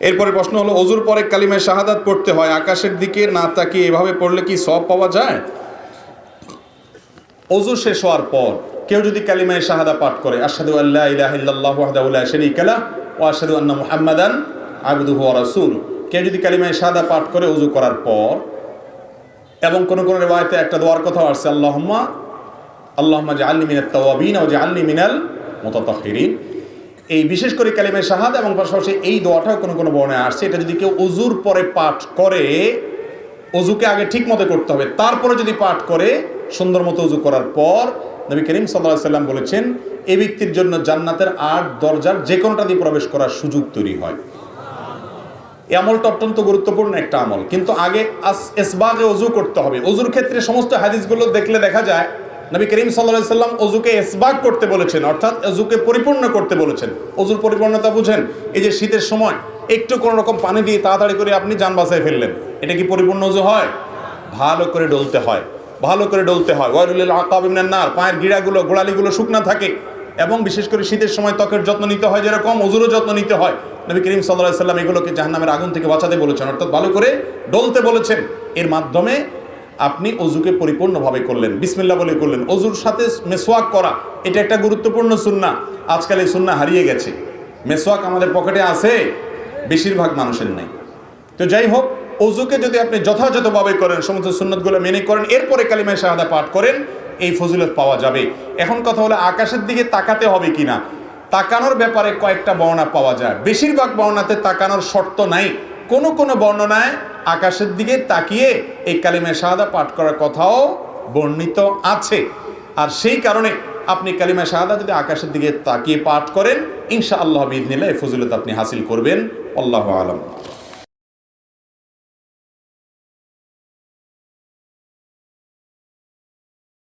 এরপরে প্রশ্ন হলো, ওযুর পরে কালিমায়ে শাহাদাত পড়তে হয়, আকাশের দিকে না তাকিয়ে এভাবে পড়লে কি সওয়াব পাওয়া যায়? ওযু শেষ হওয়ার পর কেউ যদি কালিমায়ে শাহাদা পাঠ করে, আশহাদু আল্লা ইলাহা ইল্লাল্লাহু ওয়াহদাহু লা শারীকা লাহু ওয়া আশহাদু আন্না মুহাম্মাদান আবদুহু ওয়া রাসূলুহু, কেউ যদি কালিমায়ে শাহাদা পাঠ করে ওযু করার পর, এবং কোন কোন রিওয়ায়াতে একটা দোয়ার কথা আছে, আল্লাহুম্মা জাআলনি মিনাত তাওয়াবিন ওয়া জাআলনি মিনাল মুতাতাহহিরিন। এই বিশেষ করে কালিমায়ে শাহাদা এবং পাশাপাশি এই দোয়াটাও কোন কোন বর্ণনায় আসছে। এটা যদি কেউ ওযুর পরে পাঠ করে, ওযুকে আগে ঠিক মতো করতে হবে, তারপরে যদি পাঠ করে সুন্দর মতো ওযু করার পর, নবী করিম সাল্লাল্লাহু আলাইহি সাল্লাম বলেছেন এই ব্যক্তির জন্য জান্নাতের 8 দরজার যে কোনোটা দিয়ে প্রবেশ করার সুযোগ তৈরি হয়। এই আমলটা অত্যন্ত গুরুত্বপূর্ণ একটা আমল, কিন্তু আগে ইসবাগে ওযু করতে হবে। ওযুর ক্ষেত্রে সমস্ত হাদিসগুলো দেখলে দেখা যায় নবী করিম সাল্লাল্লাহু আলাইহি সাল্লাম ওযুকে ইসবাগ করতে বলেছেন, অর্থাৎ ওযুকে পরিপূর্ণ করতে বলেছেন। ওযুর পরিপূর্ণতা বুঝেন? এই যে শীতের সময় একটু কোনো রকম পানি দিয়ে তাড়াতাড়ি করে আপনি জান বাঁচায় ফেললেন, এটা কি পরিপূর্ণ ওযু হয়? ভালো করে ডলতে হয়, ভালো করে ডলতে হয়। ওয়াইলুল আকাব মিনান নার, পায়ের গিড়াগুলো গোড়ালিগুলো শুকনা থাকে, এবং বিশেষ করে শীতের সময় ত্বকের যত্ন নিতে হয়, যেরকম ওযুরও যত্ন নিতে হয়। নবী করিম সাল্লাল্লাহু আলাইহি সাল্লাম এগুলোকে জাহান্নামের আগুন থেকে বাঁচাতে বলেছেন, অর্থাৎ ভালো করে ডলতে বলেছেন। এর মাধ্যমে আপনি ওযুকে পরিপূর্ণভাবে করলেন, বিসমিল্লাহ বলে করলেন। ওযুর সাথে মেসওয়াক করা, এটা একটা গুরুত্বপূর্ণ সুন্নাহ। আজকাল এই সুন্নাহ হারিয়ে গেছে। মেসওয়াক আমাদের পকেটে আছে, বেশিরভাগ মানুষের নাই। তো যাই হোক, ওযুকে যদি আপনি যথাযথভাবে করেন, সমস্ত সুন্নাতগুলো মেনে করেন, এরপরে কালিমায়ে শাহাদা পাঠ করেন, এই ফজিলত পাওয়া যাবে। এখন কথা হলো আকাশের দিকে তাকাতে হবে কিনা। তাকানোর ব্যাপারে কয়েকটা বর্ণনা পাওয়া যায়। বেশিরভাগ বর্ণনাতে তাকানোর শর্ত নাই। কোন কোন বর্ণনায় আকাশের দিকে তাকিয়ে এই কালিমায়ে শাহাদা পাঠ করার কথাও বর্ণিত আছে। আর সেই কারণে আপনি কালিমায়ে শাহাদা যদি আকাশের দিকে তাকিয়ে পাঠ করেন, ইনশাআল্লাহ বিইذনিল্লাহ এই ফজিলত আপনি হাসিল করবেন। আল্লাহু আ'লাম।